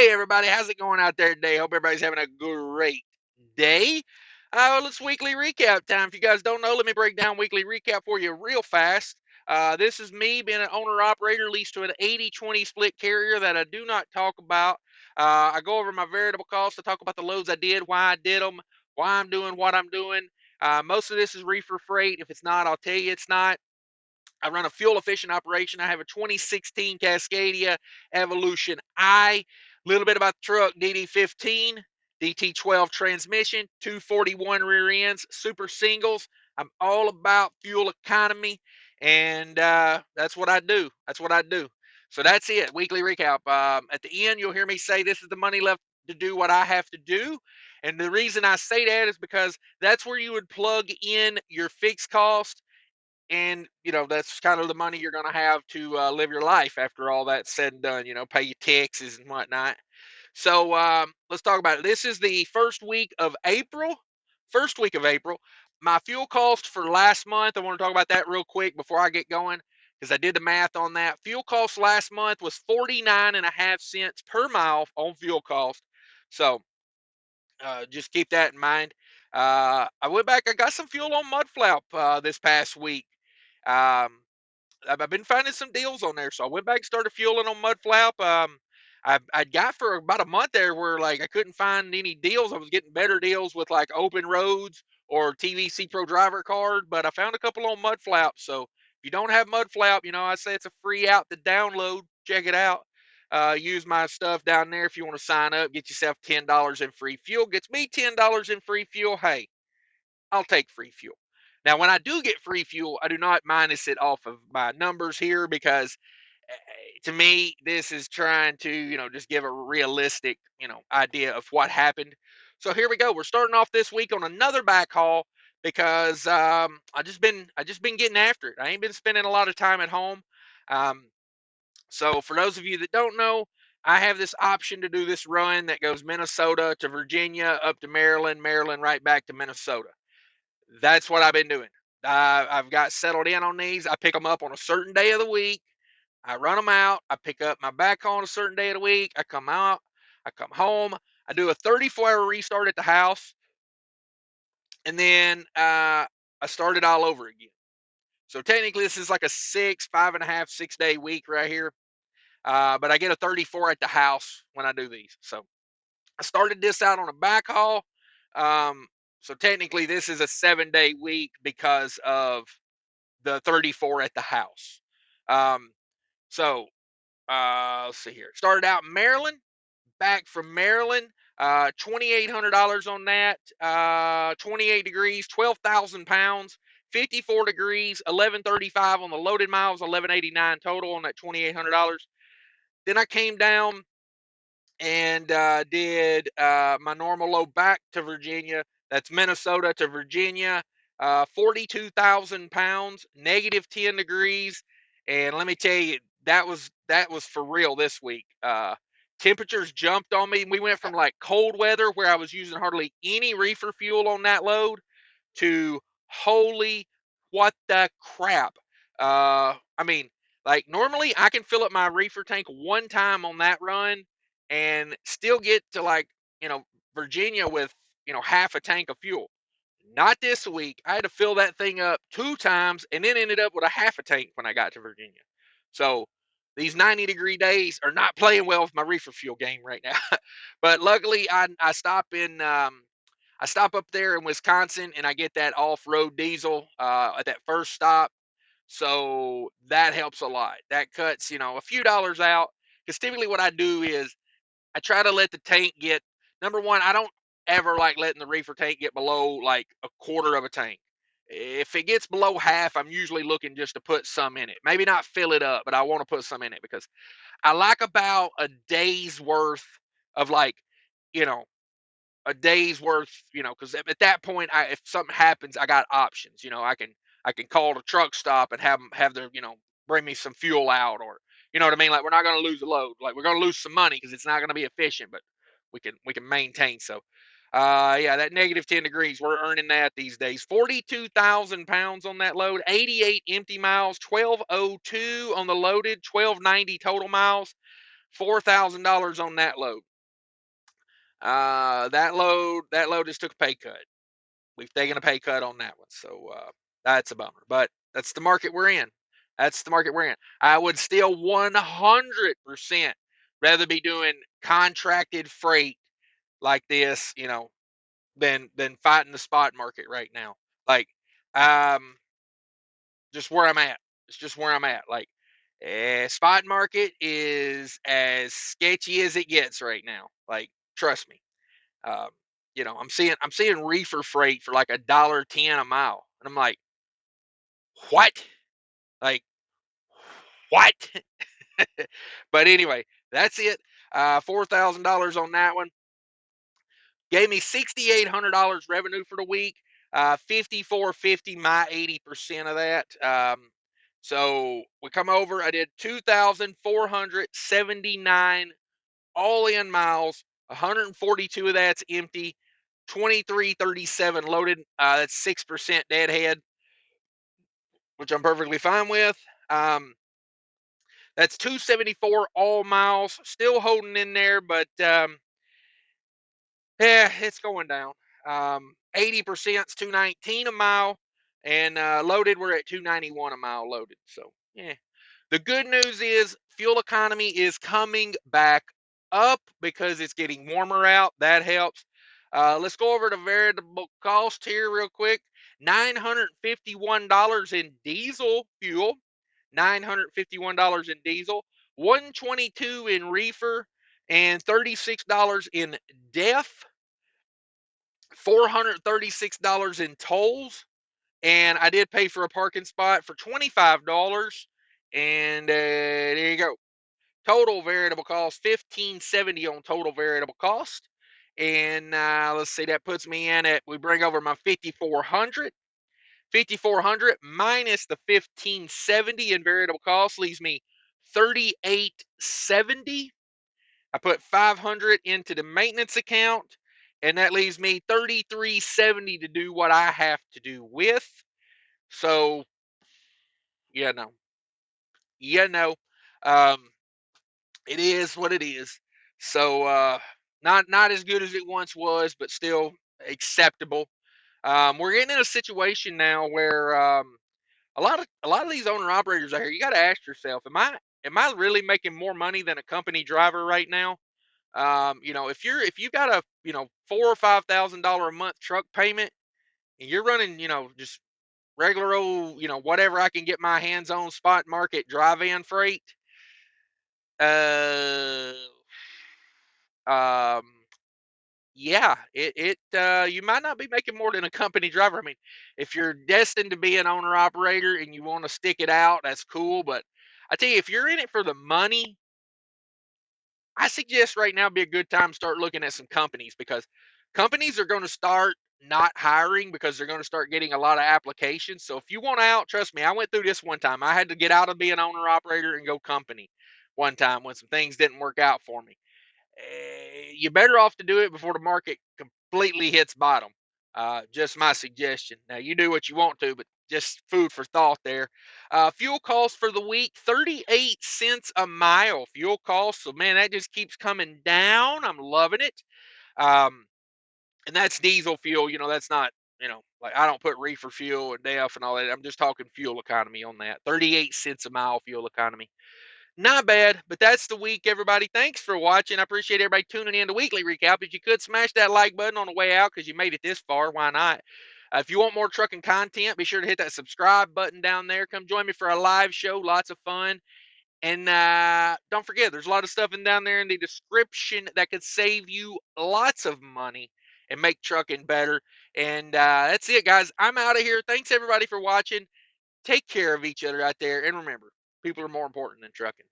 Hey everybody, how's it going out there today? Hope everybody's having a great day. It's weekly recap time. If you guys don't know, let me break down weekly recap for you real fast. This is me being an owner-operator leased to an 80-20 split carrier that I do not talk about. I go over my variable costs. I talk about the loads I did, why I did them, why I'm doing what I'm doing. Most of this is reefer freight. If it's not, I'll tell you it's not. I run a fuel efficient operation. I have a 2016 Cascadia Evolution I. A little bit about the truck: DD15, DT12 transmission, 241 rear ends, super singles. I'm all about fuel economy, and that's what I do. That's what I do. So that's it. Weekly recap. At the end, you'll hear me say this is the money left to do what I have to do. And the reason I say that is because that's where you would plug in your fixed cost, and that's kind of the money you're going to have to live your life after all that's said and done, pay your taxes and whatnot. So let's talk about it. This is the first week of April. My fuel cost for last month, I want to talk about that real quick before I get going, because I did the math on that. Fuel cost last month was 49.5 cents per mile on fuel cost. So just keep that in mind. I went back, I got some fuel on Mudflap this past week. um, I've been finding some deals on there, so I went back and started fueling on Mudflap. I got for about a month there where like I couldn't find any deals. I was getting better deals with like Open Roads or TVC Pro Driver Card, but I found a couple on Mudflap. So if you don't have Mudflap, I say it's a free out to download. Check it out. Use my stuff down there if you want to sign up. Get yourself $10 in free fuel. Gets me $10 in free fuel. Hey, I'll take free fuel. Now, when I do get free fuel, I do not minus it off of my numbers here, because to me, this is trying to, just give a realistic, idea of what happened. So here we go. We're starting off this week on another backhaul because I just been getting after it. I ain't been spending a lot of time at home. Um, so for those of you that don't know, I have this option to do this run that goes Minnesota to Virginia, up to Maryland, Maryland right back to Minnesota. That's what I've been doing. I've got settled in on these. I pick them up on a certain day of the week. I run them out. I pick up my backhaul on a certain day of the week. I come out. I come home. I do a 34-hour restart at the house, and then I start it all over again. So technically, this is like a 5.5, 6 day week right here. But I get a 34 at the house when I do these. So I started this out on a backhaul. So technically, this is a 7-day week because of the 34 at the house. So let's see here. Started out in Maryland, back from Maryland. $2,800 on that. 28 degrees, 12,000 pounds. 54 degrees, 1135 on the loaded miles, 1189 total on that $2,800. Then I came down and did my normal load back to Virginia. That's Minnesota to Virginia. 42,000 pounds, negative 10 degrees. And let me tell you, that was for real this week. Temperatures jumped on me. We went from like cold weather where I was using hardly any reefer fuel on that load to holy what the crap. I mean, like normally I can fill up my reefer tank one time on that run and still get to like, Virginia with, half a tank of fuel. Not this week. I had to fill that thing up 2 times and then ended up with a half a tank when I got to Virginia. So these 90-degree days are not playing well with my reefer fuel game right now. But luckily I stop up there in Wisconsin and I get that off-road diesel at that first stop. So that helps a lot. That cuts, a few dollars out. Because typically what I do is I try to let the tank get, number one, I don't ever like letting the reefer tank get below like a quarter of a tank. If it gets below half, I'm usually looking just to put some in it. Maybe not fill it up, but I want to put some in it because I like about a day's worth of like, you know, a day's worth, because at that point, if something happens, I got options. I can call the truck stop and have their, bring me some fuel out, or you know what I mean. Like we're not going to lose a load. Like we're going to lose some money because it's not going to be efficient, but we can maintain. So, yeah, that negative 10 degrees, we're earning that these days. 42,000 pounds on that load, 88 empty miles, 1202 on the loaded, 1290 total miles, $4,000 on that load. That load just took a pay cut. We've taken a pay cut on that one, so that's a bummer. But that's the market we're in. That's the market we're in. I would still 100% rather be doing contracted freight like this, than fighting the spot market right now. Like, um, just where I'm at. It's just where I'm at. Like, spot market is as sketchy as it gets right now. Like, trust me. Um, I'm seeing reefer freight for like $1.10 a mile, and I'm like, what? Like, what? But anyway, that's it. $4,000 on that one. Gave me $6,800 revenue for the week. 5,450 my 80% of that. So we come over. I did 2,479 all in miles. 142 of that's empty. 2337 loaded. That's 6% deadhead, which I'm perfectly fine with. That's 274 all miles. Still holding in there, but yeah, it's going down. 80% is 219 a mile, and loaded we're at 291 a mile loaded. So yeah. The good news is fuel economy is coming back up because it's getting warmer out. That helps. Let's go over to variable cost here real quick. $951 in diesel fuel. $951 in diesel. $122 in reefer, and $36 in def. $436 in tolls, and I did pay for a parking spot for $25. And there you go. Total variable cost $1,570 on total variable cost. And let's see, that puts me in at, we bring over my 5,400. 5,400 minus the 1,570 in variable cost leaves me 3,870. I put 500 into the maintenance account, and that leaves me 3,370 to do what I have to do with. So, yeah, no. It is what it is. So, not as good as it once was, but still acceptable. We're getting in a situation now where a lot of these owner operators out here, you got to ask yourself, am I really making more money than a company driver right now? If you got a $4,000 or $5,000 a month truck payment, and you're running just regular old whatever I can get my hands on spot market drive-in freight, uh, um, yeah, you might not be making more than a company driver. I mean, if you're destined to be an owner operator and you want to stick it out, that's cool. But I tell you, if you're in it for the money, I suggest right now be a good time to start looking at some companies, because companies are going to start not hiring because they're going to start getting a lot of applications. So if you want out, trust me, I went through this one time. I had to get out of being owner operator and go company one time when some things didn't work out for me. You're better off to do it before the market completely hits bottom. Just my suggestion. Now, you do what you want to, but just food for thought there. Fuel costs for the week, 38 cents a mile fuel costs. So, man, that just keeps coming down. I'm loving it. And that's diesel fuel. That's not, like I don't put reefer fuel and DEF and all that. I'm just talking fuel economy on that. 38 cents a mile fuel economy. Not bad, but that's the week, everybody. Thanks for watching. I appreciate everybody tuning in to Weekly Recap. If you could, smash that like button on the way out because you made it this far. Why not? If you want more trucking content, be sure to hit that subscribe button down there. Come join me for a live show. Lots of fun. And don't forget, there's a lot of stuff down there in the description that could save you lots of money and make trucking better. And that's it, guys. I'm out of here. Thanks, everybody, for watching. Take care of each other out there. And remember, people are more important than trucking.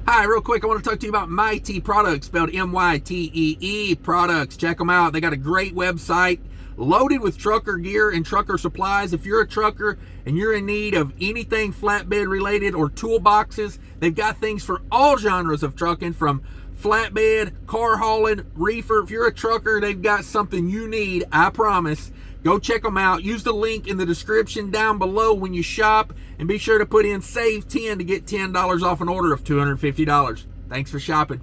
Hi, real quick, I want to talk to you about Mytee Products, spelled M-Y-T-E-E Products. Check them out. They got a great website loaded with trucker gear and trucker supplies. If you're a trucker and you're in need of anything flatbed related or toolboxes, they've got things for all genres of trucking, from flatbed, car hauling, reefer. If you're a trucker, they've got something you need, I promise. Go check them out. Use the link in the description down below when you shop, and be sure to put in save 10 to get $10 off an order of $250. Thanks for shopping.